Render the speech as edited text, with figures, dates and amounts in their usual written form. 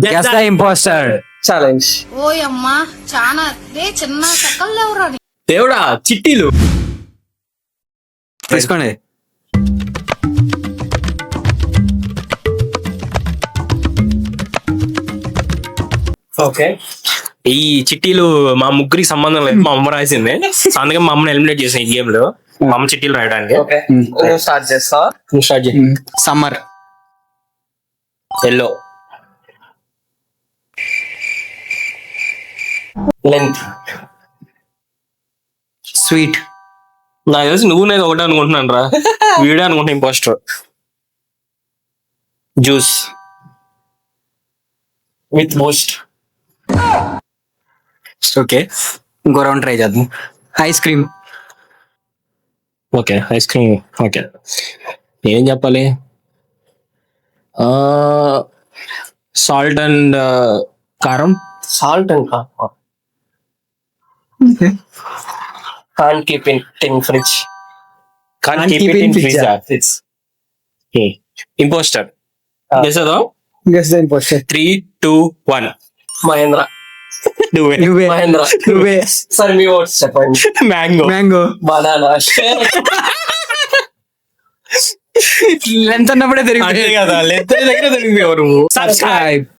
Guess the imposter. Challenge. ఓయమ్మా చాలా చిన్న చెక్కలు ఎవరు దేవుడా చిట్టీలు. తీసుకోండి. ఓకే, ఈ చిట్టీలు మా ముగ్గురికి సంబంధం లేదు, మా అమ్మ రాసింది. అందుకే మా అమ్మని ఎలిమినేట్ చేసాం ఈ గేమ్ లో. మా అమ్మ చిట్టీలు రాయడానికి. స్టార్ట్ చేస్తా. స్టార్ట్ చేయి. సమ్మర్. ఎల్లో. లెంత్. స్వీట్. నాకు తెలిసి నువ్వు నేను ఒకటే అనుకుంటున్నాను రా. వీడే అనుకుంటా impostor. Juice with most. Okay, ఇంకో రౌండ్ ట్రై చేద్దాం. Ice cream. Okay, ice cream. Okay, ఏం చెప్పాలి? సాల్ట్ అండ్ కారం. సాల్ట్ అండ్ కారం. Can't keep it in fridge. Can't keep it in fridge. Imposter. Guess it all. Guess the imposter. 3, 2, 1. Mahendra. నువ్వే. Mahendra. నువ్వే. Sir, me votes చెప్పండి. Mango. Mango. Banana. Length అన్నప్పుడే అదే తిరిగి కదా, లెంత్ దగ్గర దొరికిపోయావు నువ్వు. సబ్స్క్రైబ్.